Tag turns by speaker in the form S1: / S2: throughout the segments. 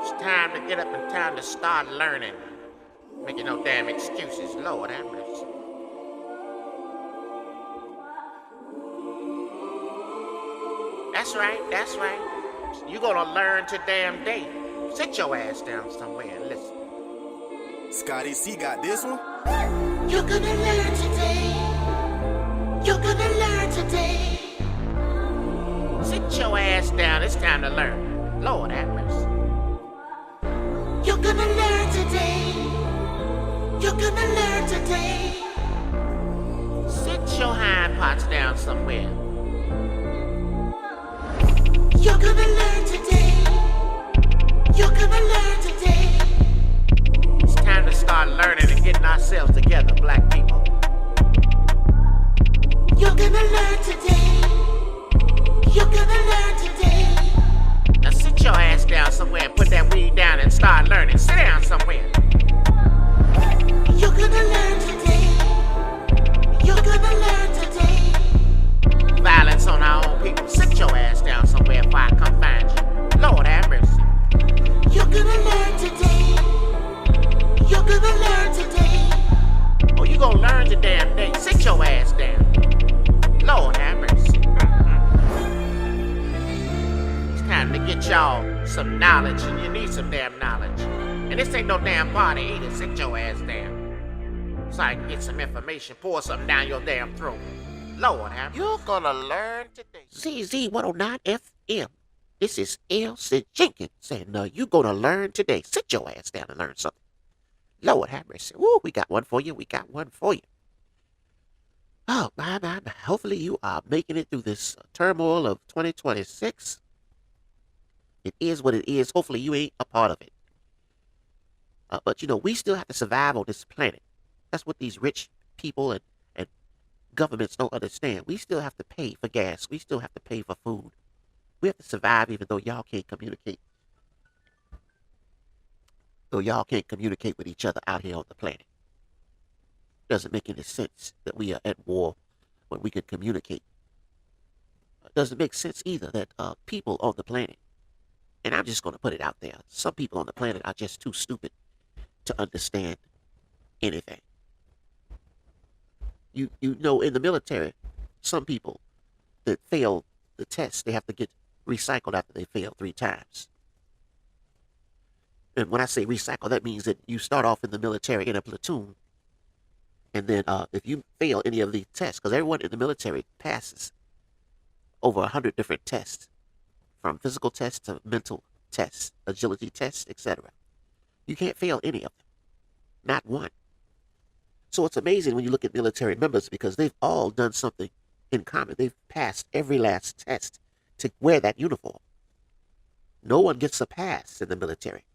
S1: It's time to get up and time to start learning. Making no damn excuses. Lord have mercy. That's right, that's right. You gonna learn today. Sit your ass down somewhere and listen.
S2: Scotty C got this one.
S3: You're gonna learn today. You're gonna learn today.
S1: Sit your ass down. It's time to learn. Lord have mercy.
S3: You're gonna learn today. You're gonna learn today.
S1: Sit your hind parts down somewhere.
S3: You're gonna learn today. You're gonna learn today.
S1: It's time to start learning and getting ourselves together, black people.
S3: You're gonna learn today. You're gonna learn today.
S1: Now sit your ass down somewhere and put that weed down and start learning. Sit down somewhere.
S3: You're gonna learn today. You're gonna learn today.
S1: Violence on our own people. Sit your ass down somewhere before I come find you. Lord have mercy.
S3: You're gonna learn today. You're gonna learn today.
S1: Oh, you gonna learn the damn day. Sit your ass down. Lord have mercy. It's time to get y'all some knowledge, and you need some damn knowledge. And this ain't no damn party either. Sit your ass down. So I can get some information. Pour something down your damn throat. Lord have mercy. You're gonna learn today. ZZ109FM. This is Elsie Jenkins, and you gonna learn today. Sit your ass down and learn something. Lord have mercy. Woo, we got one for you. Oh, my. Hopefully you are making it through this turmoil of 2026. It is what it is. Hopefully you ain't a part of it. But, we still have to survive on this planet. That's what these rich people and governments don't understand. We still have to pay for gas. We still have to pay for food. We have to survive even though y'all can't communicate. Though y'all can't communicate with each other out here on the planet. Doesn't make any sense that we are at war when we can communicate. It doesn't make sense either that people on the planet, and I'm just going to put it out there, some people on the planet are just too stupid to understand anything. You know, in the military, some people that fail the test, they have to get recycled after they fail 3 times. And when I say recycle, that means that you start off in the military in a platoon. And then if you fail any of these tests, because everyone in the military passes over 100 different tests, from physical tests to mental tests, agility tests, etc. You can't fail any of them. Not one. So it's amazing when you look at military members because they've all done something in common. They've passed every last test to wear that uniform. No one gets a pass in the military.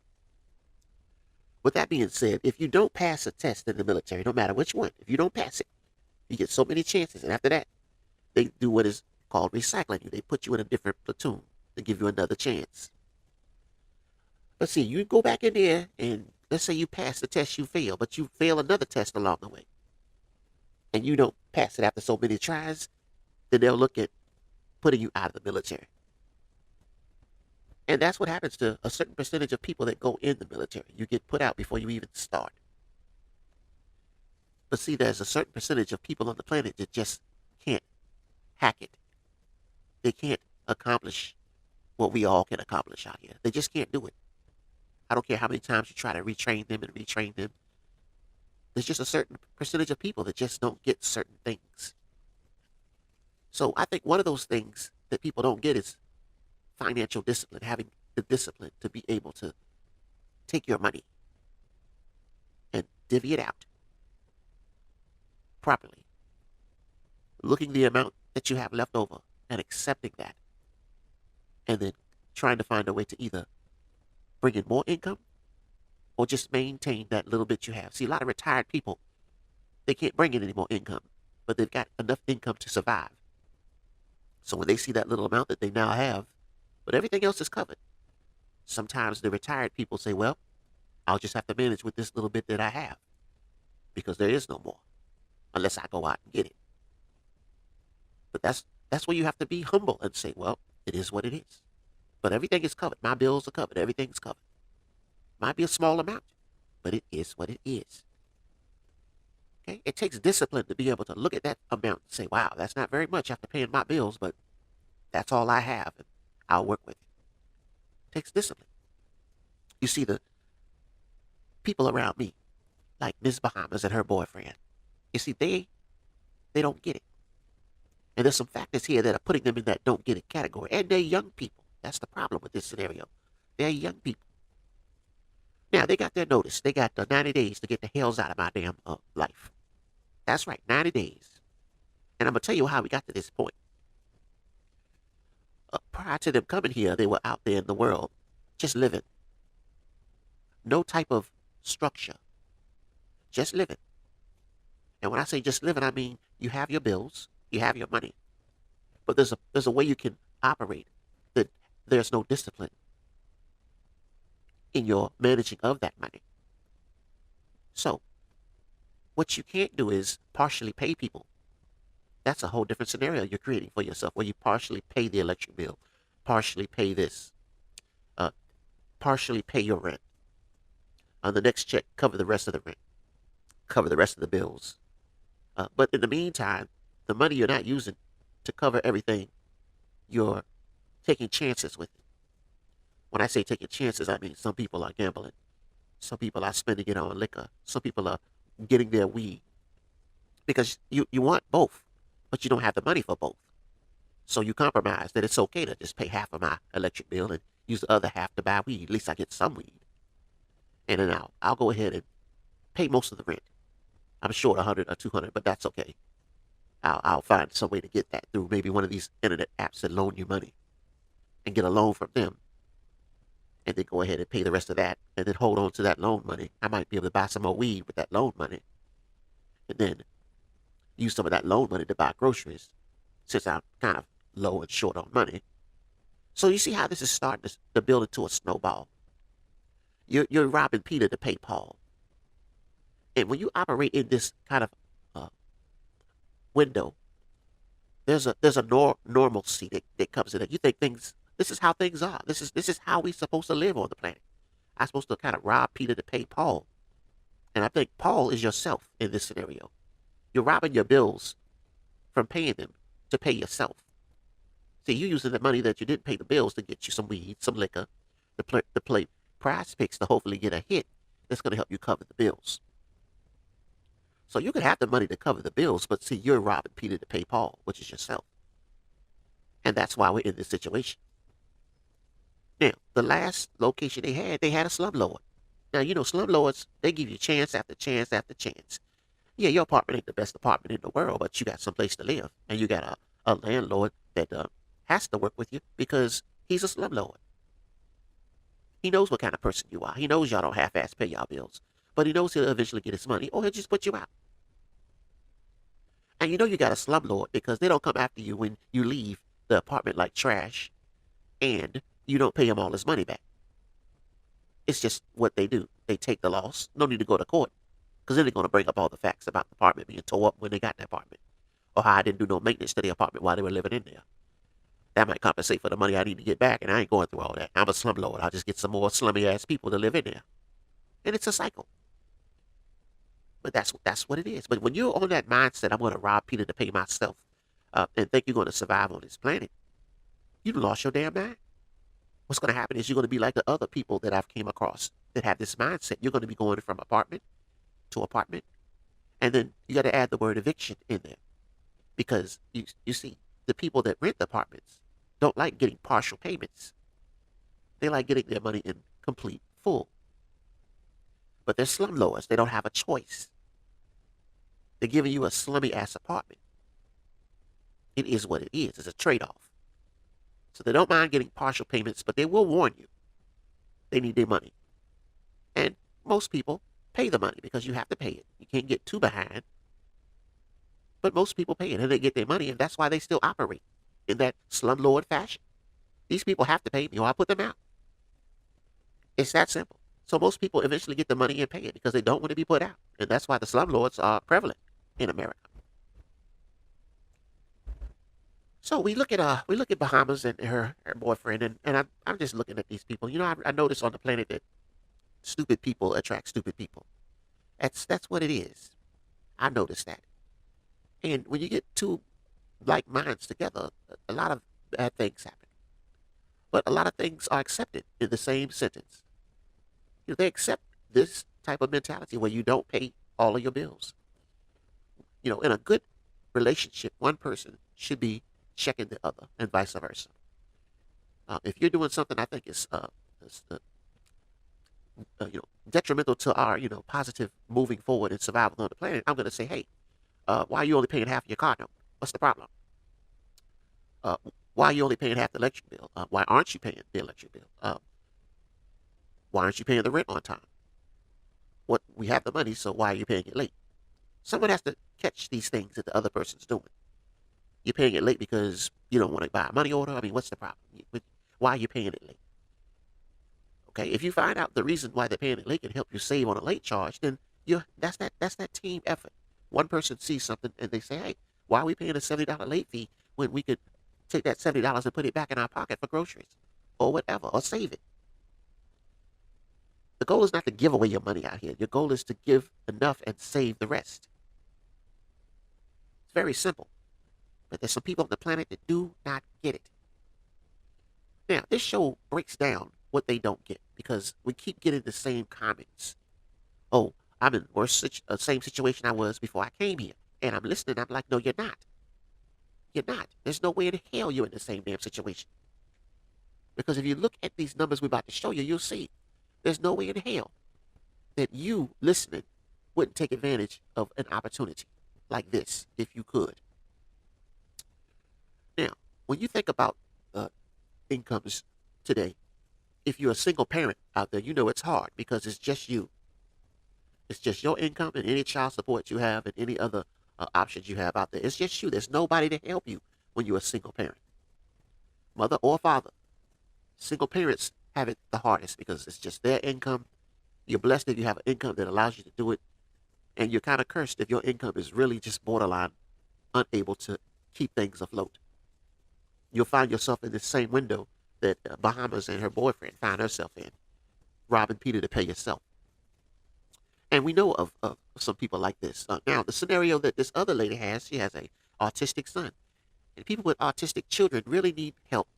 S1: With that being said, if you don't pass a test in the military, no matter which one, if you don't pass it, you get so many chances. And after that, they do what is called recycling you. They put you in a different platoon to give you another chance. But see, you go back in there and let's say you pass the test you fail, but you fail another test along the way. And you don't pass it after so many tries, then they'll look at putting you out of the military. And that's what happens to a certain percentage of people that go in the military. You get put out before you even start. But see, there's a certain percentage of people on the planet that just can't hack it. They can't accomplish what we all can accomplish out here. They just can't do it. I don't care how many times you try to retrain them. There's just a certain percentage of people that just don't get certain things. So I think one of those things that people don't get is financial discipline, having the discipline to be able to take your money and divvy it out properly. Looking the amount that you have left over and accepting that. And then trying to find a way to either bring in more income or just maintain that little bit you have. See, a lot of retired people, they can't bring in any more income, but they've got enough income to survive. So when they see that little amount that they now have, but everything else is covered, sometimes the retired people say, well, I'll just have to manage with this little bit that I have because there is no more unless I go out and get it. But that's where you have to be humble and say, well, it is what it is. But everything is covered. My bills are covered. Everything's covered. Might be a small amount, but it is what it is. Okay? It takes discipline to be able to look at that amount and say, wow, that's not very much after paying my bills, but that's all I have, and I'll work with it. It takes discipline. You see, the people around me, like Miss Bahamas and her boyfriend, you see, they don't get it. And there's some factors here that are putting them in that don't get it category. And they're young people. That's the problem with this scenario. They're young people. Now, they got their notice. They got 90 days to get the hells out of my damn life. That's right, 90 days. And I'm going to tell you how we got to this point. Prior to them coming here, they were out there in the world, just living. No type of structure. Just living. And when I say just living, I mean you have your bills, you have your money. But there's a way you can operate that there's no discipline in your managing of that money. So, what you can't do is partially pay people. That's a whole different scenario you're creating for yourself, where you partially pay the electric bill, partially pay this, partially pay your rent. On the next check, cover the rest of the rent, cover the rest of the bills. But in the meantime, the money you're not using to cover everything, you're taking chances with it. When I say taking chances, I mean some people are gambling. Some people are spending it on liquor. Some people are getting their weed. Because you want both, but you don't have the money for both. So you compromise that it's okay to just pay half of my electric bill and use the other half to buy weed. At least I get some weed. And then I'll go ahead and pay most of the rent. I'm short 100 or 200, but that's okay. I'll find some way to get that through maybe one of these internet apps that loan you money and get a loan from them. And then go ahead and pay the rest of that and then hold on to that loan money. I might be able to buy some more weed with that loan money. And then use some of that loan money to buy groceries since I'm kind of low and short on money. So you see how this is starting to build into a snowball. You're robbing Peter to pay Paul. And when you operate in this kind of window, there's a normalcy that comes in it. You think this is how things are. This is how we're supposed to live on the planet. I'm supposed to kind of rob Peter to pay Paul. And I think Paul is yourself in this scenario. You're robbing your bills from paying them to pay yourself. See, you're using the money that you didn't pay the bills to get you some weed, some liquor, to play prize picks to hopefully get a hit that's going to help you cover the bills. So you could have the money to cover the bills, but see, you're robbing Peter to pay Paul, which is yourself. And that's why we're in this situation. Now, the last location they had a slumlord. Now, you know, slumlords, they give you chance after chance after chance. Yeah, your apartment ain't the best apartment in the world, but you got someplace to live. And you got a landlord that has to work with you because he's a slumlord. He knows what kind of person you are. He knows y'all don't half-ass pay y'all bills. But he knows he'll eventually get his money, or he'll just put you out. And you know you got a slumlord because they don't come after you when you leave the apartment like trash and you don't pay him all his money back. It's just what they do. They take the loss. No need to go to court. Because then they're going to bring up all the facts about the apartment being tore up when they got the apartment. Or how I didn't do no maintenance to the apartment while they were living in there. That might compensate for the money I need to get back, and I ain't going through all that. I'm a slumlord. I'll just get some more slummy-ass people to live in there. And it's a cycle. But that's what it is. But when you're on that mindset, I'm going to rob Peter to pay myself, and think you're going to survive on this planet, you lost your damn mind. What's going to happen is you're going to be like the other people that I've came across that have this mindset. You're going to be going from apartment to apartment, and then you got to add the word eviction in there, because you see, the people that rent the apartments don't like getting partial payments. They like getting their money in complete full. But they're slumlords. They don't have a choice. They're giving you a slummy-ass apartment. It is what it is. It's a trade-off. So they don't mind getting partial payments, but they will warn you. They need their money. And most people pay the money because you have to pay it. You can't get too behind. But most people pay it and they get their money, and that's why they still operate in that slumlord fashion. These people have to pay me or I put them out. It's that simple. So most people eventually get the money and pay it because they don't want to be put out. And that's why the slumlords are prevalent in America. So we look at Bahamas and her boyfriend, and I'm just looking at these people. You know, I noticed on the planet that stupid people attract stupid people. That's what it is. I noticed that. And when you get two like minds together, a lot of bad things happen. But a lot of things are accepted in the same sentence. They accept this type of mentality where you don't pay all of your bills. In a good relationship, one person should be checking the other, and vice versa. If you're doing something I think detrimental to our positive moving forward and survival on the planet, I'm going to say, hey, why are you only paying half of your car note? What's the problem? Uh, why are you only paying half the electric bill? Why aren't you paying the electric bill? Why aren't you paying the rent on time? We have the money, so why are you paying it late? Someone has to catch these things that the other person's doing. You're paying it late because you don't want to buy a money order. I mean, what's the problem? Why are you paying it late? Okay, if you find out the reason why they're paying it late and help you save on a late charge, then that's that team effort. One person sees something and they say, hey, why are we paying a $70 late fee when we could take that $70 and put it back in our pocket for groceries or whatever, or save it? The goal is not to give away your money out here. Your goal is to give enough and save the rest. It's very simple. But there's some people on the planet that do not get it. Now, this show breaks down what they don't get because we keep getting the same comments. Oh, I'm in the same situation I was before I came here. And I'm listening. I'm like, no, you're not. You're not. There's no way in hell you're in the same damn situation. Because if you look at these numbers we're about to show you, you'll see there's no way in hell that you listening wouldn't take advantage of an opportunity like this if you could. Now, when you think about incomes today, if you're a single parent out there, you know it's hard because it's just you. It's just your income and any child support you have and any other options you have out there. It's just you. There's nobody to help you when you're a single parent, mother or father. Single parents have it the hardest because it's just their income. You're blessed if you have an income that allows you to do it, and you're kind of cursed if your income is really just borderline unable to keep things afloat. You'll find yourself in the same window that Bahamas and her boyfriend found herself in, robbing Peter to pay yourself. And we know of some people like this. Now, the scenario that this other lady has, she has a autistic son. And people with autistic children really need help.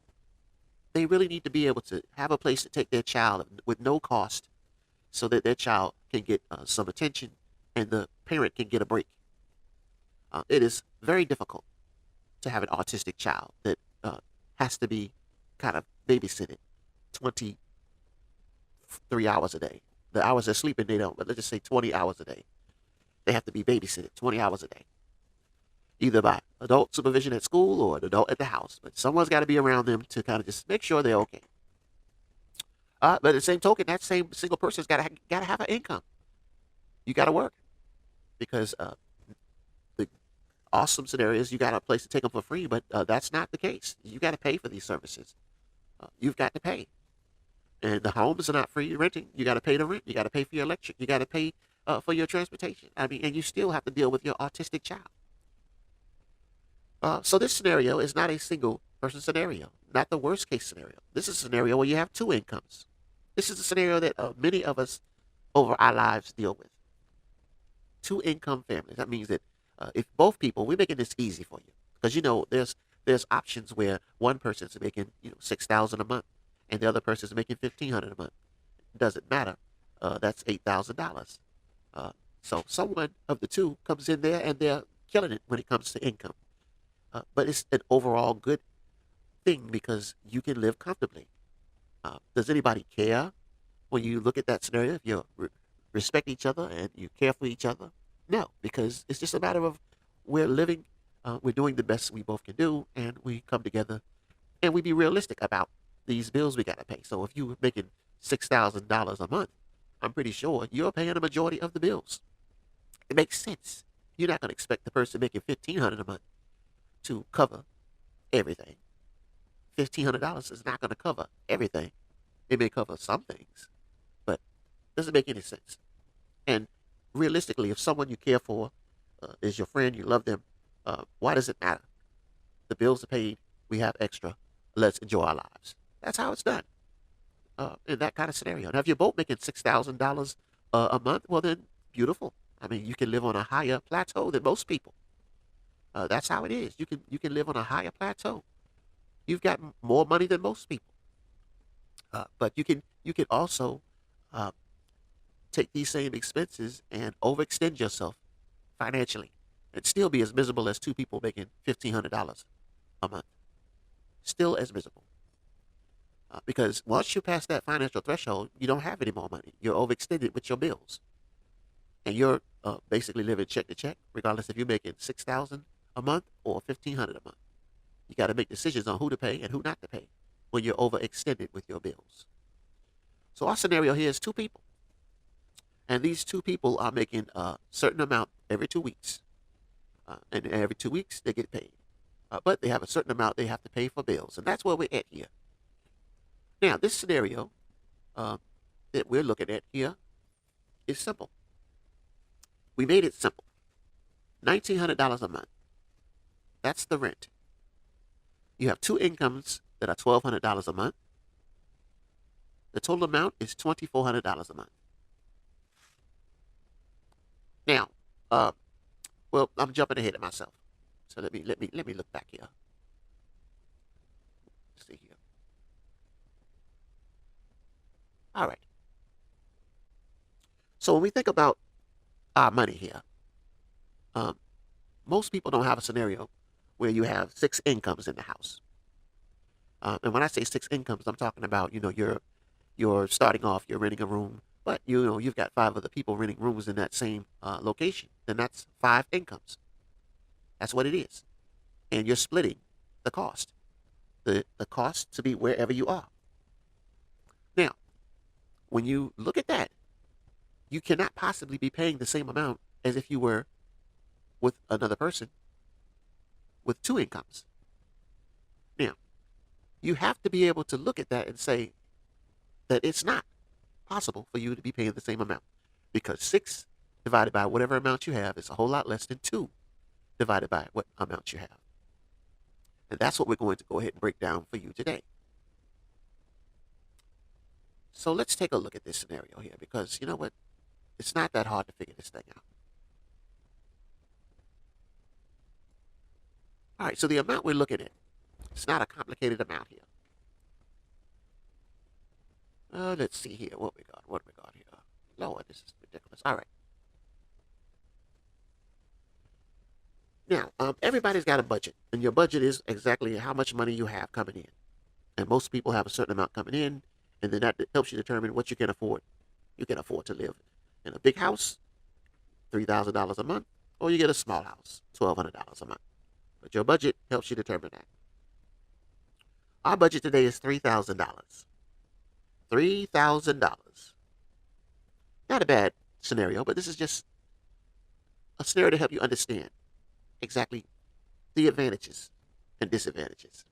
S1: They really need to be able to have a place to take their child with no cost so that their child can get some attention and the parent can get a break. It is very difficult to have an autistic child that has to be kind of babysitted 23 hours a day. The hours they're sleeping, they don't, but let's just say 20 hours a day. They have to be babysitted 20 hours a day, either by adult supervision at school or an adult at the house. But someone's got to be around them to kind of just make sure they're okay. But at the same token, that same single person's got to have an income. You got to work because the awesome scenario is you got a place to take them for free, but that's not the case. You got to pay for these services. You've got to pay. And the homes are not free renting. You got to pay the rent. You got to pay for your electric. You got to pay for your transportation. I mean, and you still have to deal with your autistic child. So this scenario is not a single person scenario, not the worst case scenario. This is a scenario where you have two incomes. This is a scenario that many of us over our lives deal with. Two income families. That means that if both people, we're making this easy for you because there's options where one person's making $6,000 a month and the other person's making $1,500 a month. It doesn't matter. That's $8,000. So someone of the two comes in there and they're killing it when it comes to income. But it's an overall good thing because you can live comfortably. Does anybody care when you look at that scenario if you respect each other and you care for each other? No, because it's just a matter of we're living, we're doing the best we both can do, and we come together and we be realistic about these bills we got to pay. So if you're making $6,000 a month, I'm pretty sure you're paying a majority of the bills. It makes sense. You're not going to expect the person making $1,500 a month to cover everything. $1,500 is not going to cover everything. It may cover some things, but it doesn't make any sense. And realistically, if someone you care for is your friend, you love them, why does it matter? The bills are paid. We have extra. Let's enjoy our lives. That's how it's done. in that kind of scenario. Now, if you're both making $6,000 a month, well, then beautiful. I mean, you can live on a higher plateau than most people. That's how it is. You can live on a higher plateau. You've got more money than most people. But you can also uh, take these same expenses and overextend yourself financially and still be as miserable as two people making $1,500 a month. Still as miserable. Because once you pass that financial threshold, you don't have any more money. You're overextended with your bills. And you're basically living check to check, regardless if you're making $6,000 a month or $1,500 a month. You got to make decisions on who to pay and who not to pay when you're overextended with your bills. So our scenario here is two people. And these two people are making a certain amount every 2 weeks. And every 2 weeks they get paid. But they have a certain amount they have to pay for bills. And that's where we're at here. Now, this scenario that we're looking at here is simple. We made it simple. $1,900 a month. That's the rent. You have two incomes that are $1,200 a month. The total amount is $2,400 a month. Now, well, I'm jumping ahead of myself. So let me look back here. Let's see here. All right. So when we think about our money here, most people don't have a scenario where you have six incomes in the house. And when I say six incomes, I'm talking about, you're starting off, you're renting a room, but you've got five other people renting rooms in that same location. Then that's five incomes. That's what it is. And you're splitting the cost. The cost to be wherever you are. Now, when you look at that, you cannot possibly be paying the same amount as if you were with another person with two incomes. Now, you have to be able to look at that and say that it's not possible for you to be paying the same amount, because 6 divided by whatever amount you have is a whole lot less than 2 divided by what amount you have. And that's what we're going to go ahead and break down for you today. So let's take a look at this scenario here, because you know what? It's not that hard to figure this thing out. All right, so the amount we're looking at, it's not a complicated amount here. Let's see here. What we got here? Lord, this is ridiculous. All right. Now, everybody's got a budget, and your budget is exactly how much money you have coming in. And most people have a certain amount coming in, and then that helps you determine what you can afford. You can afford to live in a big house, $3,000 a month, or you get a small house, $1,200 a month. But your budget helps you determine that. Our budget today is $3,000. $3,000. Not a bad scenario, but this is just a scenario to help you understand exactly the advantages and disadvantages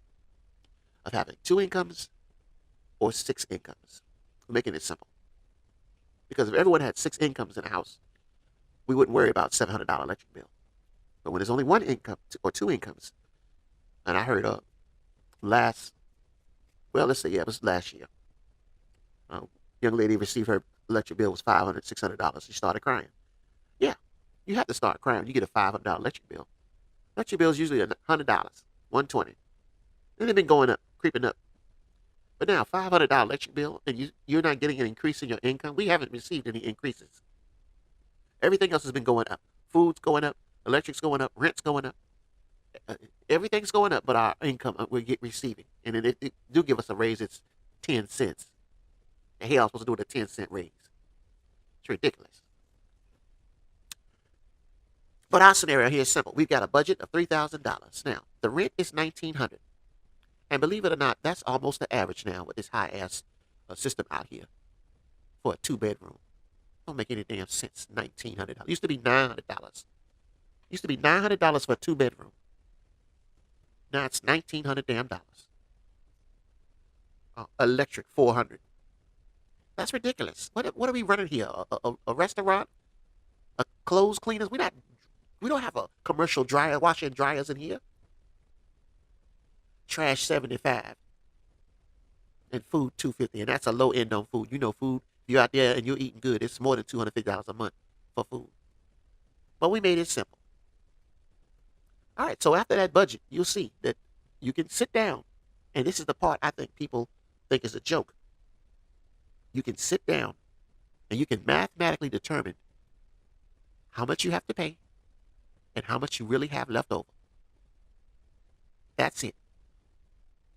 S1: of having 2 incomes or 6 incomes. We're making it simple. Because if everyone had 6 incomes in a house, we wouldn't worry about $700 electric bill. But when there's only 1 income or 2 incomes, and I heard it was last year. Young lady received her electric bill was $500, $600. She started crying. Yeah, you have to start crying. You get a $500 electric bill. Electric bill is usually $100, $120. And they've been going up, creeping up. But now, $500 electric bill, and you're not getting an increase in your income. We haven't received any increases. Everything else has been going up. Food's going up, electric's going up, rent's going up. Everything's going up, but our income we're receiving. And then it do give us a raise. It's 10 cents. And here I was supposed to do with a 10-cent raise. It's ridiculous. But our scenario here is simple. We've got a budget of $3,000. Now, the rent is $1,900. And believe it or not, that's almost the average now with this high-ass system out here for a 2-bedroom. Don't make any damn sense. $1,900. It used to be $900. It used to be $900 for a 2-bedroom. Now it's $1,900 damn dollars. Electric $400. That's ridiculous. What are we running here? A restaurant? A clothes cleaners? We don't have a commercial dryer, washer and dryers in here. Trash $75. and food $250, and that's a low end on food. You know, food. If you're out there and you're eating good, it's more than $250 a month for food. But we made it simple. All right, so after that budget, you'll see that you can sit down, and this is the part I think people think is a joke. You can sit down and you can mathematically determine how much you have to pay and how much you really have left over. That's it.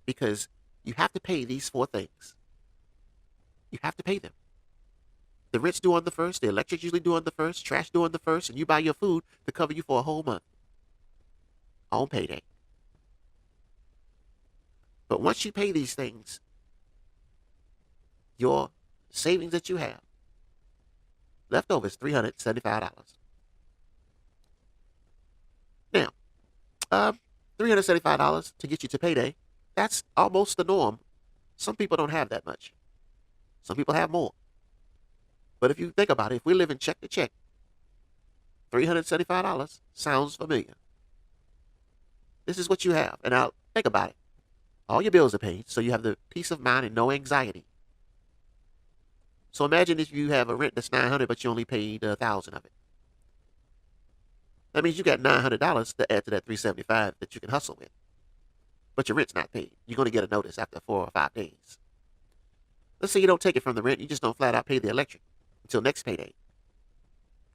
S1: Because you have to pay these four things. You have to pay them. The rent's due on the first, the electric's usually due on the first, trash due on the first, and you buy your food to cover you for a whole month on payday. But once you pay these things, your savings that you have left over is $375. Now, $375 to get you to payday, that's almost the norm. Some people don't have that much. Some people have more. But if you think about it, if we're living check to check, $375 sounds familiar. This is what you have. And now, think about it. All your bills are paid, so you have the peace of mind and no anxiety. So imagine if you have a rent that's $900, but you only paid $1,000 of it. That means you got $900 to add to that $375 that you can hustle with. But your rent's not paid. You're going to get a notice after 4 or 5 days. Let's say you don't take it from the rent. You just don't flat out pay the electric until next payday.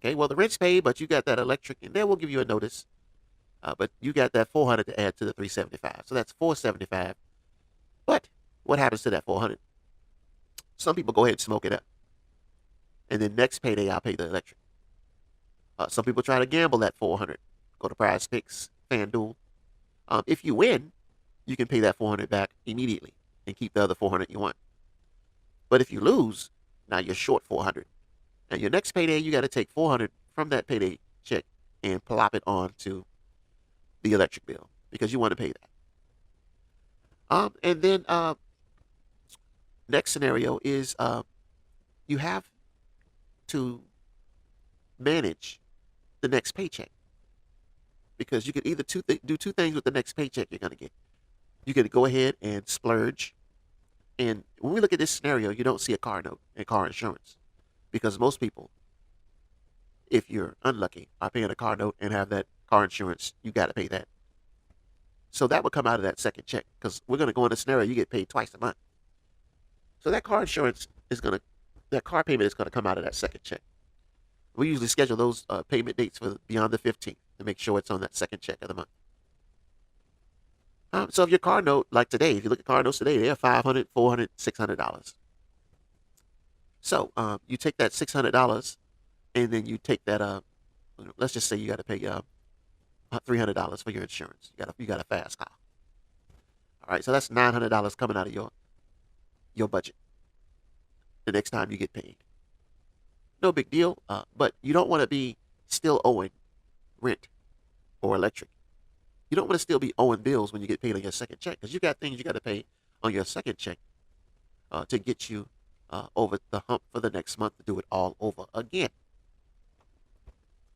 S1: Okay, well, the rent's paid, but you got that electric, and then we'll give you a notice. But you got that $400 to add to the $375. So that's $475. But what happens to that $400? Some people go ahead and smoke it up. And then next payday, I'll pay the electric. Some people try to gamble that $400. Go to Prize Picks, FanDuel. If you win, you can pay that $400 back immediately and keep the other $400 you want. But if you lose, now you're short $400. And your next payday, you got to take $400 from that payday check and plop it onto the electric bill because you want to pay that. And then next scenario is you have to manage the next paycheck because you can either do two things with the next paycheck you're going to get. You can go ahead and splurge. And when we look at this scenario, you don't see a car note and car insurance because most people, if you're unlucky, are paying a car note and have that car insurance. You got to pay that. So that would come out of that second check because we're going to go in a scenario you get paid twice a month. So that car insurance that car payment is going to come out of that second check. We usually schedule those payment dates for beyond the 15th to make sure it's on that second check of the month. So if your car note, like today, if you look at car notes today, they're $500, $400, $600. So you take that $600 and then you take that, let's just say you got to pay $300 for your insurance. You got a fast car. All right, so that's $900 coming out of your budget the next time you get paid. No big deal, but you don't want to be still owing rent or electric. You don't want to still be owing bills when you get paid on your second check because you got things you got to pay on your second check to get you over the hump for the next month to do it all over again.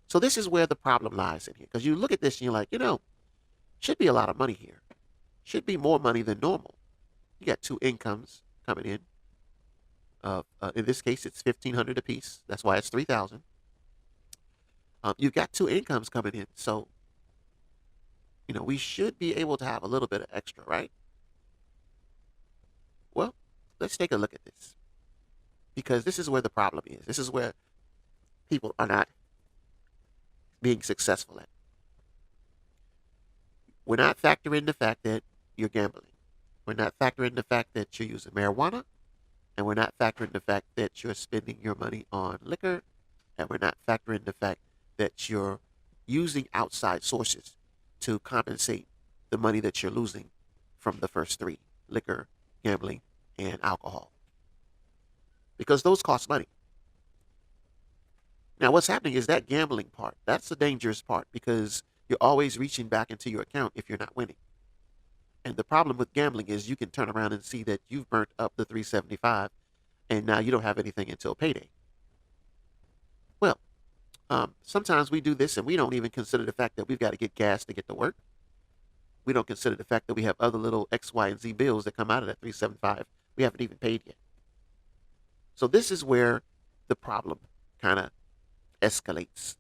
S1: So this is where the problem lies in here because you look at this and you're like, should be a lot of money here. Should be more money than normal. You got two incomes coming in. In this case, it's $1,500 apiece. That's why it's $3,000. You've got two incomes coming in, so we should be able to have a little bit of extra, right? Well, let's take a look at this because this is where the problem is. This is where people are not being successful at. We're not factoring the fact that you're gambling. We're not factoring the fact that you're using marijuana. And we're not factoring the fact that you're spending your money on liquor. And we're not factoring the fact that you're using outside sources to compensate the money that you're losing from the first three: liquor, gambling, and alcohol. Because those cost money. Now, what's happening is that gambling part, that's the dangerous part because you're always reaching back into your account if you're not winning. And the problem with gambling is you can turn around and see that you've burnt up the $375 and now you don't have anything until payday. Well, sometimes we do this and we don't even consider the fact that we've got to get gas to get to work. We don't consider the fact that we have other little X, Y, and Z bills that come out of that $375 We haven't even paid yet. So this is where the problem kind of escalates.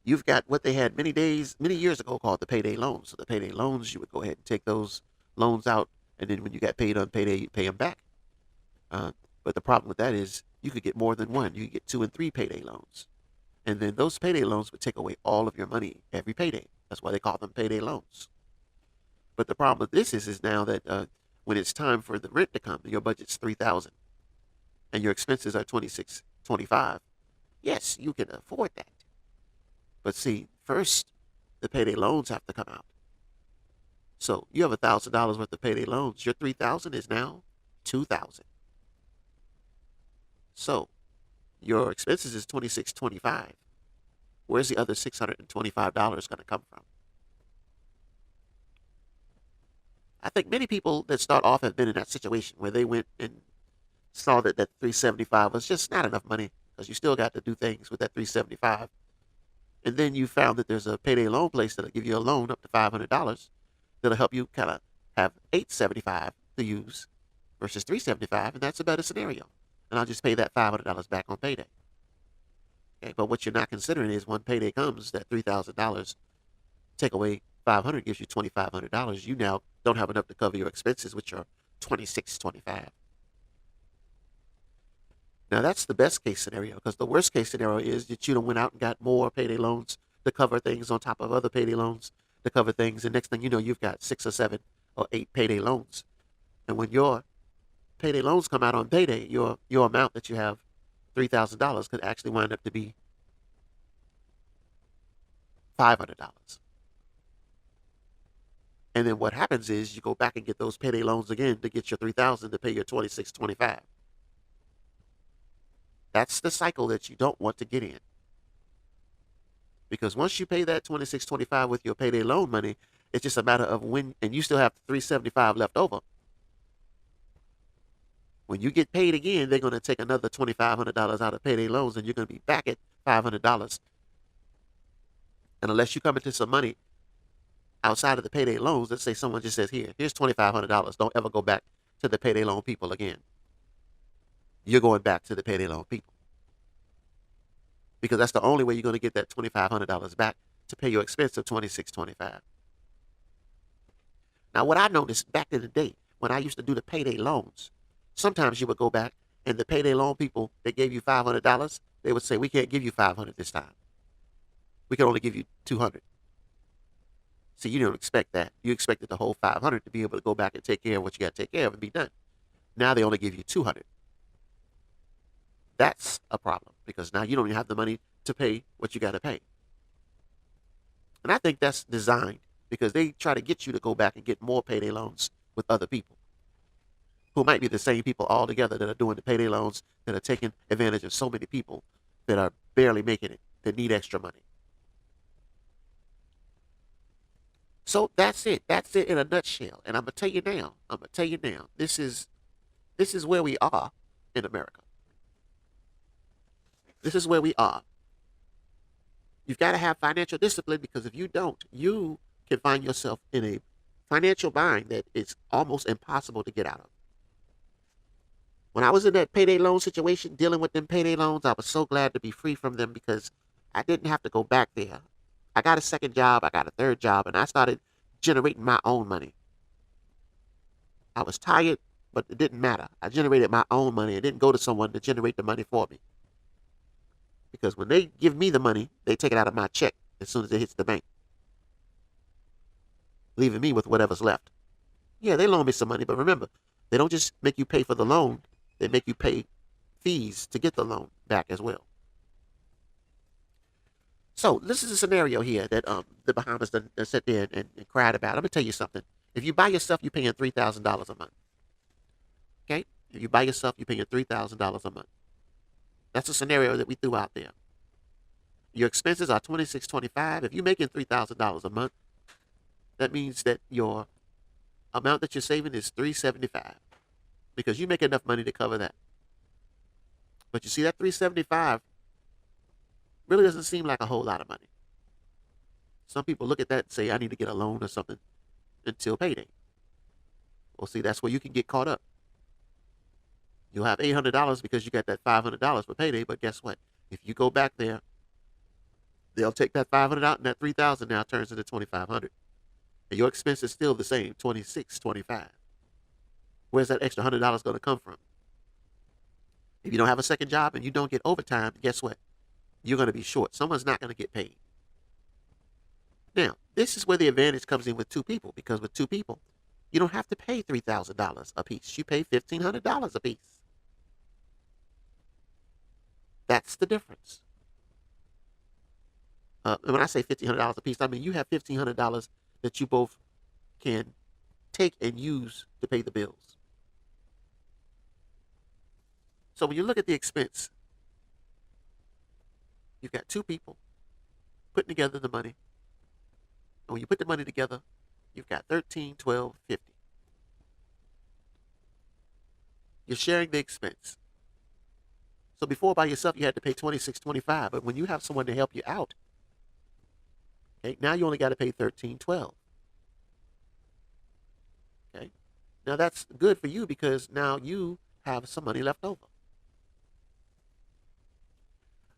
S1: You've got what they had many years ago called the payday loans. So the payday loans, you would go ahead and take those loans out, and then when you got paid on payday, you pay them back. But the problem with that is you could get more than one. You could get 2 and 3 payday loans. And then those payday loans would take away all of your money every payday. That's why they call them payday loans. But the problem with this is now that when it's time for the rent to come, your budget's $3,000 and your expenses are $2,625. Yes, you can afford that. But see, first the payday loans have to come out. So you have $1,000 worth of payday loans. Your $3,000 is now $2,000. So your expenses is $2,625. Where's the other $625 going to come from? I think many people that start off have been in that situation where they went and saw that that $375 was just not enough money because you still got to do things with that $375. And then you found that there's a payday loan place that'll give you a loan up to $500 that'll help you kind of have $875 to use versus $375, and that's a better scenario. And I'll just pay that $500 back on payday. Okay, but what you're not considering is when payday comes, that $3,000 take away $500 gives you $2,500. You now don't have enough to cover your expenses, which are $2,625. Now that's the best case scenario, because the worst case scenario is that you went out and got more payday loans to cover things on top of other payday loans to cover things, and next thing you know, you've got 6 or 7 or 8 payday loans. And when your payday loans come out on payday, your amount that you have, $3,000, could actually wind up to be $500. And then what happens is you go back and get those payday loans again to get your $3,000 to pay your $2,625. That's the cycle that you don't want to get in. Because once you pay that $2,625 with your payday loan money, it's just a matter of when, and you still have $375 left over. When you get paid again, they're going to take another $2,500 out of payday loans, and you're going to be back at $500. And unless you come into some money outside of the payday loans, let's say someone just says, here's $2,500. Don't ever go back to the payday loan people again. You're going back to the payday loan people. Because that's the only way you're going to get that $2,500 back to pay your expense of $2,625. Now, what I noticed back in the day when I used to do the payday loans, sometimes you would go back and the payday loan people, they gave you $500. They would say, we can't give you $500 this time. We can only give you $200. See, you don't expect that. You expected the whole $500 to be able to go back and take care of what you got to take care of and be done. Now they only give you $200. That's a problem because now you don't even have the money to pay what you got to pay. And I think that's designed because they try to get you to go back and get more payday loans with other people who might be the same people all together that are doing the payday loans, that are taking advantage of so many people that are barely making it, that need extra money. So that's it. That's it in a nutshell. And I'm going to tell you now, this is where we are in America. This is where we are. You've got to have financial discipline because if you don't, you can find yourself in a financial bind that is almost impossible to get out of. When I was in that payday loan situation, dealing with them payday loans, I was so glad to be free from them because I didn't have to go back there. I got a second job, I got a third job, and I started generating my own money. I was tired, but it didn't matter. I generated my own money. I didn't go to someone to generate the money for me. Because when they give me the money, they take it out of my check as soon as it hits the bank, leaving me with whatever's left. Yeah, they loan me some money, but remember, they don't just make you pay for the loan. They make you pay fees to get the loan back as well. So this is a scenario here that the Bahamas done sat there and cried about. I'm going to tell you something. If you buy yourself, you're paying $3,000 a month. Okay? If you buy yourself, you're paying $3,000 a month. That's a scenario that we threw out there. Your expenses are $2,625. If you're making $3,000 a month, that means that your amount that you're saving is $375 because you make enough money to cover that. But you see, that $375 really doesn't seem like a whole lot of money. Some people look at that and say, I need to get a loan or something until payday. Well, see, that's where you can get caught up You'll have $800 because you got that $500 for payday. But guess what? If you go back there, they'll take that 500 out, and that 3,000 now turns into 2,500. And your expense is still the same, 26.25. Where's that extra $100 going to come from? If you don't have a second job and you don't get overtime, guess what? You're going to be short. Someone's not going to get paid. Now, this is where the advantage comes in with two people, because with two people, you don't have to pay $3,000 a piece. You pay $1,500 a piece. That's the difference. And when I say $1,500 a piece, I mean you have $1,500 that you both can take and use to pay the bills. So when you look at the expense, you've got two people putting together the money. And when you put the money together, you've got 13, 12, 50. You're sharing the expense. So before by yourself you had to pay $26.25, but when you have someone to help you out, okay, now you only got to pay $13.12. Okay, now that's good for you because now you have some money left over.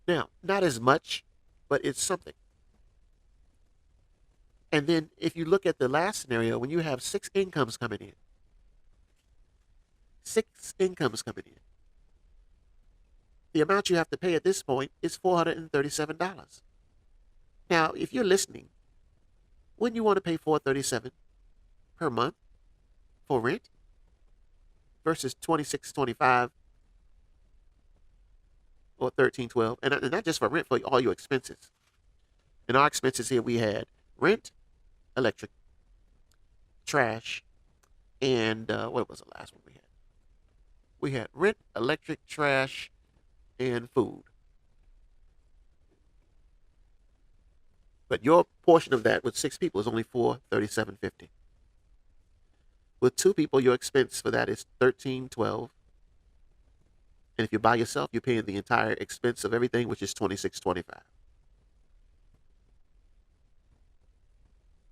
S1: Now, not as much, but it's something. And then if you look at the last scenario, when you have six incomes coming in, the amount you have to pay at this point is $437. Now, if you're listening, wouldn't you want to pay $437 per month for rent versus $26.25 or $13.12, and not just for rent, for all your expenses? In our expenses here, we had rent, electric, trash, and what was the last one we had? We had rent, electric, trash, and food. But your portion of that with six people is only $437.50. With two people, your expense for that is $13.12. And if you're by yourself, you're paying the entire expense of everything, which is $26.25.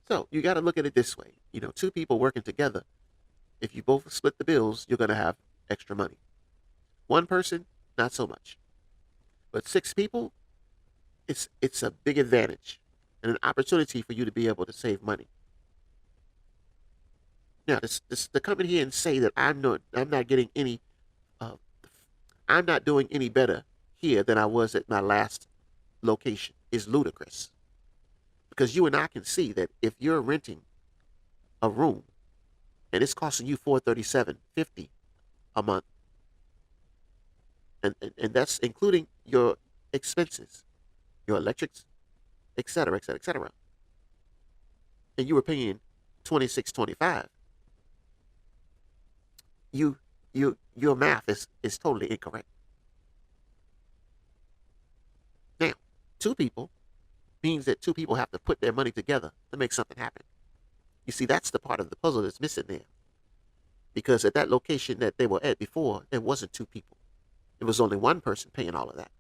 S1: So you got to look at it this way. You know, two people working together, if you both split the bills, you're going to have extra money. One person, not so much. But six people, it's a big advantage and an opportunity for you to be able to save money. Now, to come in here and say that I'm not getting any, I'm not doing any better here than I was at my last location is ludicrous. Because you and I can see that if you're renting a room and it's costing you $437.50 a month, and that's including your expenses, your electrics, etc., etc., etc., and you were paying $26.25, your math is totally incorrect. Now, two people means that two people have to put their money together to make something happen. You see, that's the part of the puzzle that's missing there. Because at that location that they were at before, there wasn't two people. It was only one person paying all of that.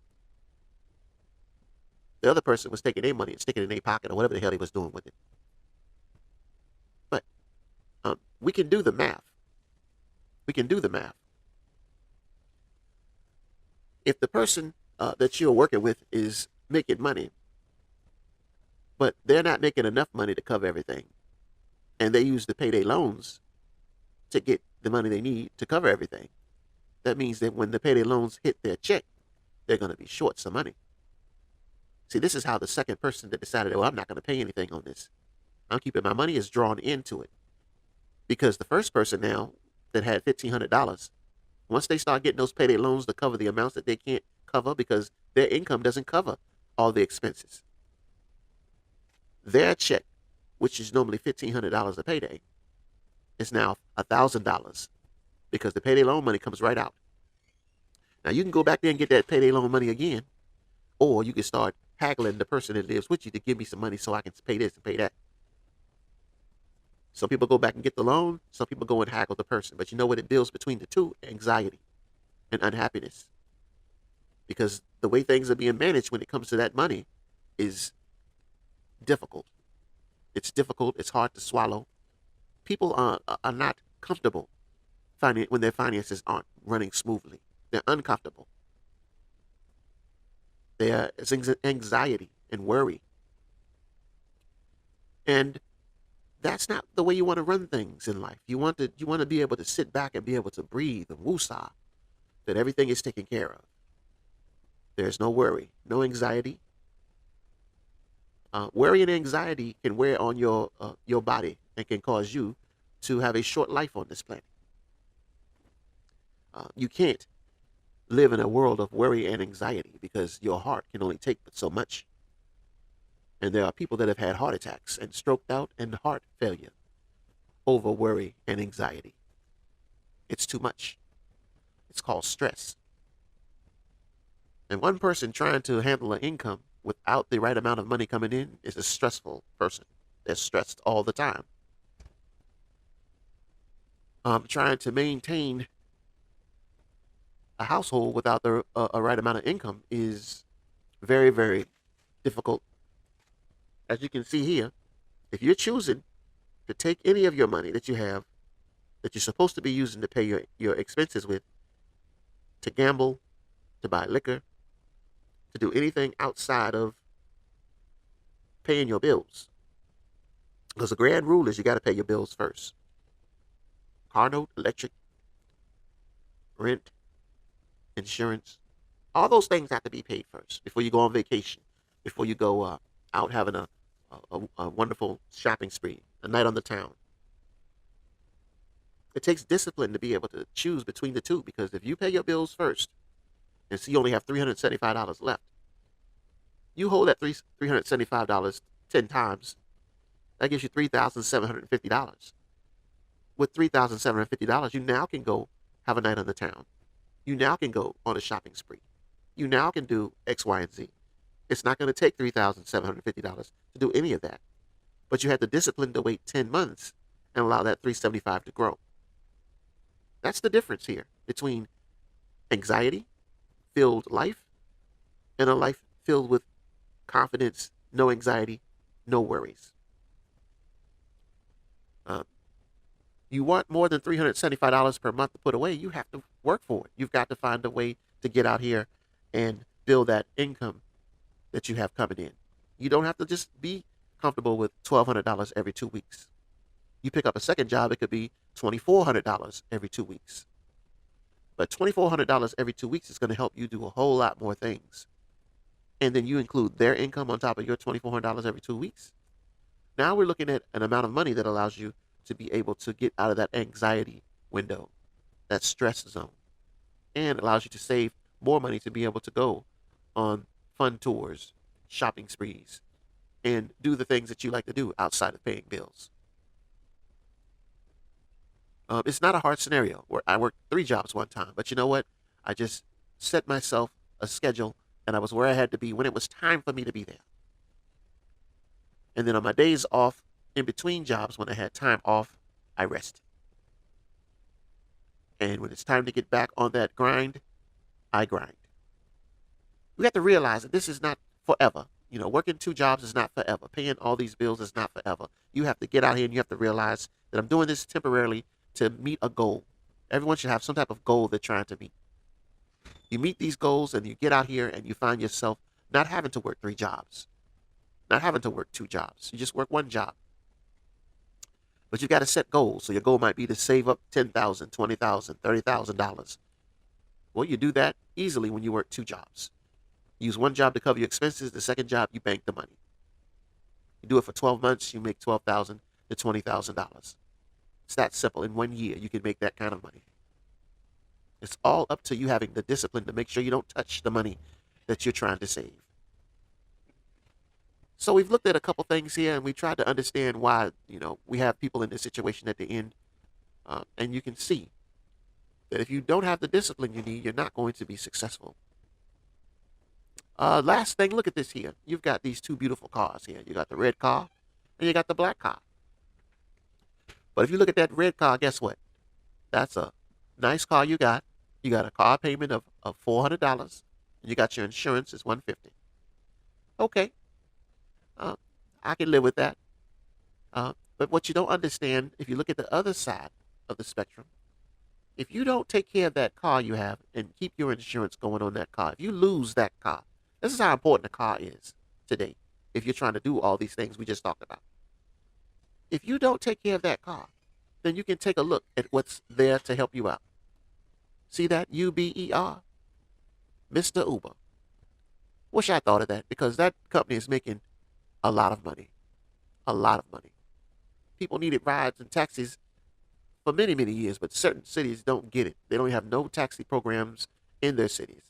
S1: The other person was taking their money and sticking it in their pocket or whatever the hell he was doing with it. But we can do the math. If the person that you're working with is making money, but they're not making enough money to cover everything, and they use the payday loans to get the money they need to cover everything, that means that when the payday loans hit their check, they're going to be short some money. See, this is how the second person that decided, well, I'm not going to pay anything on this, I'm keeping my money, is drawn into it. Because the first person now that had $1,500, once they start getting those payday loans to cover the amounts that they can't cover because their income doesn't cover all the expenses, their check, which is normally $1,500 a payday, is now $1,000 because the payday loan money comes right out. Now you can go back there and get that payday loan money again, or you can start haggling the person that lives with you to give me some money so I can pay this and pay that. Some people go back and get the loan. Some people go and haggle the person. But you know what it builds between the two? Anxiety and unhappiness. Because the way things are being managed when it comes to that money is difficult. It's difficult. It's hard to swallow. People are not comfortable when their finances aren't running smoothly. They're uncomfortable. It's anxiety and worry. And that's not the way you want to run things in life. You want to be able to sit back and be able to breathe and woosah that everything is taken care of. There's no worry, no anxiety. Worry and anxiety can wear on your body and can cause you to have a short life on this planet. You can't live in a world of worry and anxiety because your heart can only take but so much. And there are people that have had heart attacks and stroked out and heart failure over worry and anxiety. It's too much. It's called stress. And one person trying to handle an income without the right amount of money coming in is a stressful person. They're stressed all the time. Trying to maintain a household without a right amount of income is very, very difficult. As you can see here, if you're choosing to take any of your money that you have, that you're supposed to be using to pay your expenses with, to gamble, to buy liquor, to do anything outside of paying your bills. Because the grand rule is you got to pay your bills first. Car note, electric, rent, insurance, all those things have to be paid first before you go on vacation, before you go out having a wonderful shopping spree, a night on the town. It takes discipline to be able to choose between the two, because if you pay your bills first and see you only have $375 left, you hold that $375 10 times. That gives you $3,750. With $3,750, you now can go have a night on the town. You now can go on a shopping spree. You now can do X, Y, and Z. It's not going to take $3,750 to do any of that. But you have the discipline to wait 10 months and allow that $375 to grow. That's the difference here between anxiety-filled life and a life filled with confidence, no anxiety, no worries. You want more than $375 per month to put away, you have to work for it. You've got to find a way to get out here and build that income that you have coming in. You don't have to just be comfortable with $1,200 every 2 weeks. You pick up a second job, it could be $2,400 every 2 weeks. But $2,400 every 2 weeks is going to help you do a whole lot more things. And then you include their income on top of your $2,400 every 2 weeks. Now we're looking at an amount of money that allows you to be able to get out of that anxiety window, that stress zone, and allows you to save more money to be able to go on fun tours, shopping sprees, and do the things that you like to do outside of paying bills. It's not a hard scenario. Where I worked 3 jobs one time, but you know what? I just set myself a schedule, and I was where I had to be when it was time for me to be there. And then on my days off, in between jobs, when I had time off, I rested. And when it's time to get back on that grind, I grind. We have to realize that this is not forever. You know, working 2 jobs is not forever. Paying all these bills is not forever. You have to get out here and you have to realize that I'm doing this temporarily to meet a goal. Everyone should have some type of goal they're trying to meet. You meet these goals and you get out here and you find yourself not having to work 3 jobs, not having to work 2 jobs. You just work 1 job. But you got to set goals. So your goal might be to save up $10,000, $20,000, $30,000. Well, you do that easily when you work 2 jobs. Use 1 job to cover your expenses. The second job, you bank the money. You do it for 12 months, you make $12,000 to $20,000. It's that simple. In 1 year, you can make that kind of money. It's all up to you having the discipline to make sure you don't touch the money that you're trying to save. So we've looked at a couple things here, and we tried to understand why, we have people in this situation at the end. And you can see that if you don't have the discipline you need, you're not going to be successful. Last thing, look at this here. You've got these 2 beautiful cars here. You got the red car and you got the black car. But if you look at that red car, guess what? That's a nice car you got. You got a car payment of $400, and you got your insurance is $150. Okay. I can live with that. But what you don't understand, if you look at the other side of the spectrum, If you don't take care of that car you have and keep your insurance going on that car, if you lose that car, this is how important a car is today. If you're trying to do all these things we just talked about, if you don't take care of that car, then you can take a look at what's there to help you out. See that? UBER, Mr. Uber. Wish I thought of that because that company is making a lot of money. A lot of money. People needed rides and taxis for many, many years, but certain cities don't get it. They don't have no taxi programs in their cities.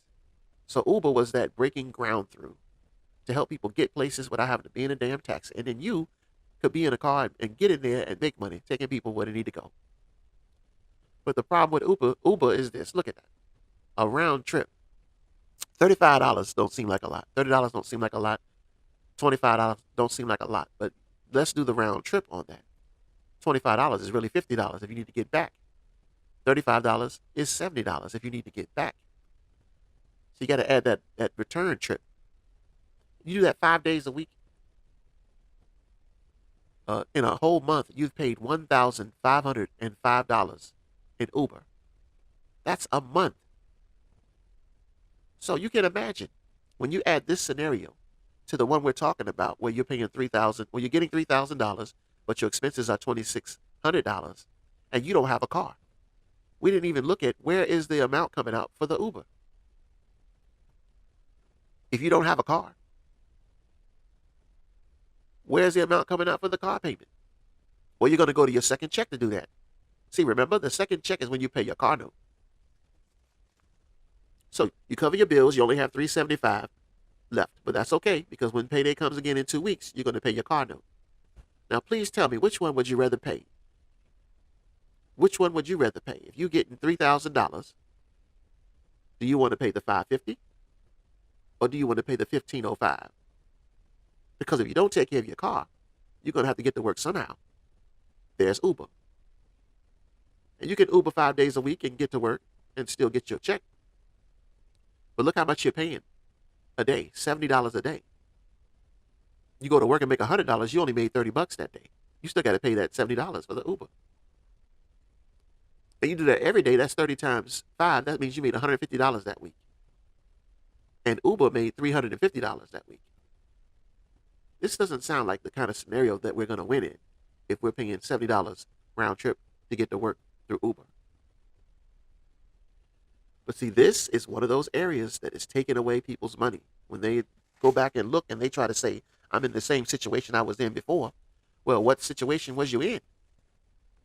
S1: So Uber was that breaking ground through to help people get places without having to be in a damn taxi. And then you could be in a car and get in there and make money, taking people where they need to go. But the problem with Uber is this. Look at that. A round trip. $35 don't seem like a lot. $30 don't seem like a lot. $25 don't seem like a lot. But let's do the round trip on that. $25 is really $50 if you need to get back. $35 is $70 if you need to get back. So you got to add that return trip. You do that 5 days a week. In a whole month, you've paid $1,505 in Uber. That's a month. So you can imagine when you add this scenario to the one we're talking about, where you're paying where you're getting $3,000, but your expenses are $2,600, and you don't have a car. We didn't even look at where is the amount coming out for the Uber. If you don't have a car, where's the amount coming out for the car payment? Well, you're going to go to your second check to do that. See, remember, the second check is when you pay your car note. So you cover your bills. You only have $375 left, but that's okay because when payday comes again in 2 weeks, you're going to pay your car note. Now, please tell me, which one would you rather pay? Which one would you rather pay? If you're getting $3,000, do you want to pay the $550 or do you want to pay the $1,505? Because if you don't take care of your car, you're going to have to get to work somehow. There's Uber. And you can Uber 5 days a week and get to work and still get your check. But look how much you're paying a day, $70 a day. You go to work and make $100, you only made $30 that day. You still got to pay that $70 for the Uber. And you do that every day, that's 30 times 5. That means you made $150 that week. And Uber made $350 that week. This doesn't sound like the kind of scenario that we're going to win in if we're paying $70 round trip to get to work through Uber. But see, this is one of those areas that is taking away people's money. When they go back and look and they try to say, I'm in the same situation I was in before. Well, what situation was you in?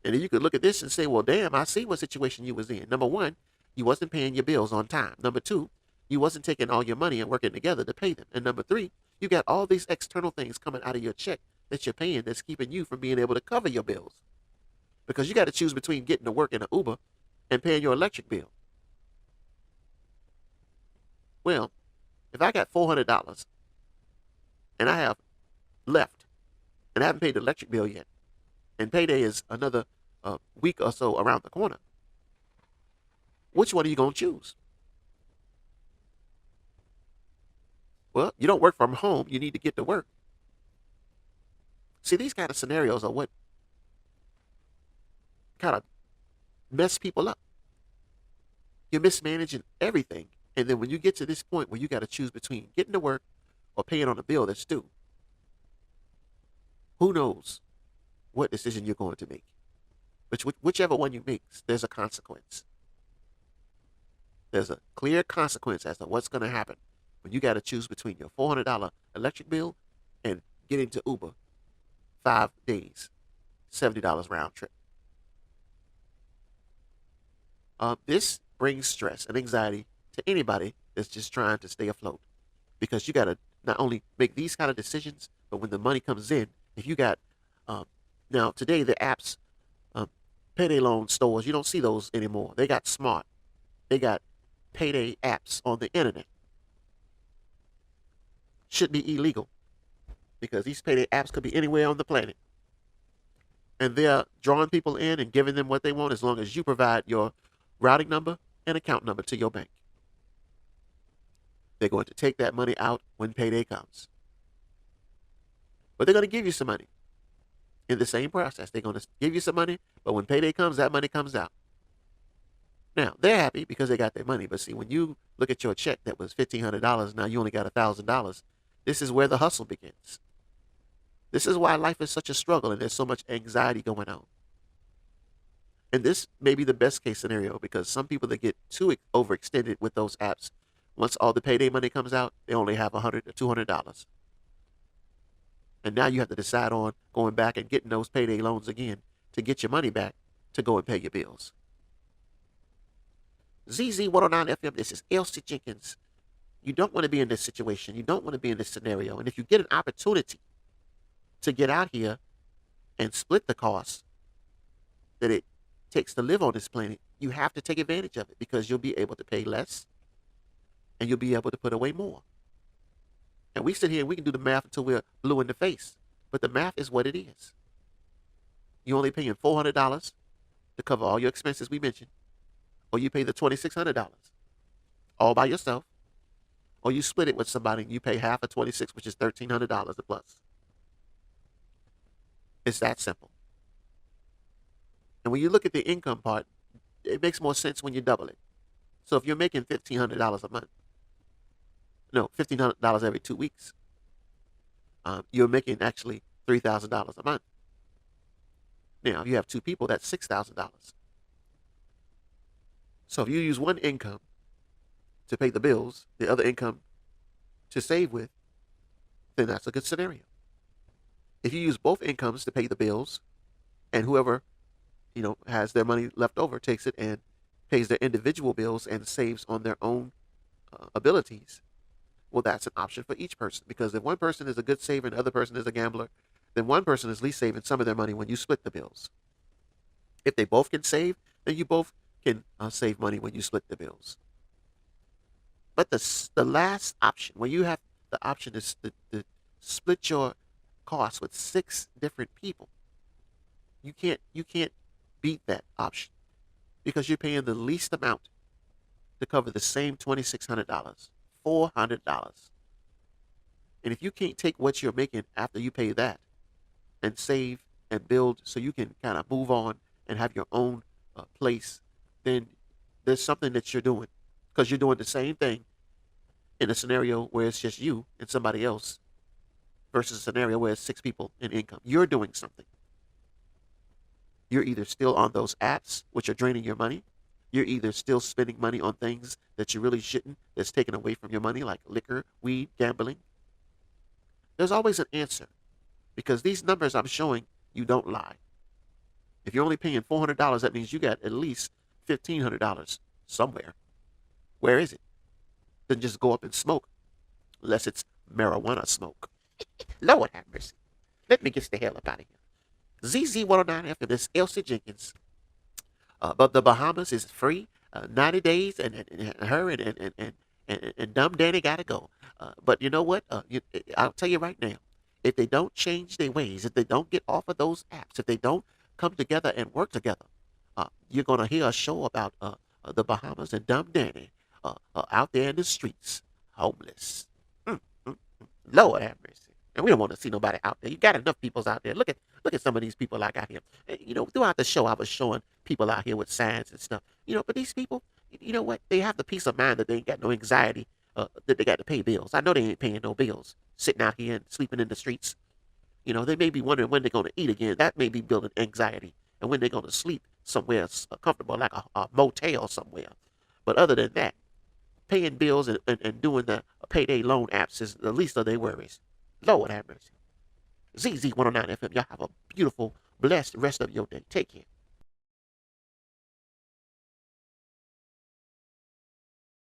S1: And then you could look at this and say, well, damn, I see what situation you was in. Number one, you wasn't paying your bills on time. Number two, you wasn't taking all your money and working together to pay them. And number three, you got all these external things coming out of your check that you're paying that's keeping you from being able to cover your bills. Because you got to choose between getting to work in an Uber and paying your electric bill. Well, if I got $400 and I have left and I haven't paid the electric bill yet, and payday is another week or so around the corner, which one are you going to choose? Well, you don't work from home. You need to get to work. See, these kind of scenarios are what kind of mess people up. You're mismanaging everything. And then when you get to this point where you got to choose between getting to work or paying on a bill that's due, who knows what decision you're going to make. Whichever one you make, there's a consequence. There's a clear consequence as to what's going to happen when you got to choose between your $400 electric bill and getting to Uber 5 days, $70 round trip. This brings stress and anxiety to anybody that's just trying to stay afloat, because you got to not only make these kind of decisions, but when the money comes in, if you got now today the apps, payday loan stores, you don't see those anymore. They got smart. They got payday apps on the internet. Should be illegal because these payday apps could be anywhere on the planet. And they're drawing people in and giving them what they want as long as you provide your routing number and account number to your bank. They're going to take that money out when payday comes. But they're going to give you some money. In the same process, they're going to give you some money, but when payday comes, that money comes out. Now, they're happy because they got their money. But see, when you look at your check that was $1,500, now you only got $1,000, this is where the hustle begins. This is why life is such a struggle and there's so much anxiety going on. And this may be the best case scenario because some people that get too overextended with those apps, once all the payday money comes out, they only have $100 or $200. And now you have to decide on going back and getting those payday loans again to get your money back to go and pay your bills. ZZ109FM, this is Elsie Jenkins. You don't want to be in this situation. You don't want to be in this scenario. And if you get an opportunity to get out here and split the cost that it takes to live on this planet, you have to take advantage of it because you'll be able to pay less and you'll be able to put away more. And we sit here and we can do the math until we're blue in the face. But the math is what it is. You're only paying $400 to cover all your expenses we mentioned. Or you pay the $2,600 all by yourself. Or you split it with somebody and you pay half of $26, which is $1,300 a plus. It's that simple. And when you look at the income part, it makes more sense when you double it. So if you're making $1,500 a month, no, $1,500 every 2 weeks, you're making actually $3,000 a month. Now, if you have two people, that's $6,000. So if you use one income to pay the bills, the other income to save with, then that's a good scenario. If you use both incomes to pay the bills, and whoever, has their money left over takes it and pays their individual bills and saves on their own abilities, well, that's an option for each person. Because if one person is a good saver and the other person is a gambler, then one person is at least saving some of their money when you split the bills. If they both can save, then you both can save money when you split the bills. But the last option, when you have the option is to split your costs with 6 different people, you can't beat that option because you're paying the least amount to cover the same $2,600, $400. And if you can't take what you're making after you pay that and save and build so you can kind of move on and have your own place, then there's something that you're doing because you're doing the same thing in a scenario where it's just you and somebody else versus a scenario where it's 6 people in income. You're doing something. You're either still on those apps, which are draining your money. You're either still spending money on things that you really shouldn't, that's taken away from your money, like liquor, weed, gambling. There's always an answer because these numbers I'm showing you don't lie. If you're only paying $400, that means you got at least $1,500 somewhere. Where is it? Then just go up and smoke, unless it's marijuana smoke. Lord have mercy. Let me get the hell up out of here. ZZ109FM, this Elsie Jenkins. But the Bahamas is free, 90 days, and her and dumb Danny gotta go. But you know what? I'll tell you right now, if they don't change their ways, if they don't get off of those apps, if they don't come together and work together, you're gonna hear a show about the Bahamas and dumb Danny out there in the streets, homeless. Lord have mercy. And we don't want to see nobody out there. You got enough people out there. Look at some of these people I got here. Throughout the show, I was showing people out here with signs and stuff. But these people, you know what? They have the peace of mind that they ain't got no anxiety that they got to pay bills. I know they ain't paying no bills, sitting out here and sleeping in the streets. They may be wondering when they're going to eat again. That may be building anxiety. And when they're going to sleep somewhere comfortable, like a motel somewhere. But other than that, paying bills and doing the payday loan apps is the least of their worries. Lord have mercy. ZZ109FM, y'all have a beautiful, blessed rest of your day. Take care.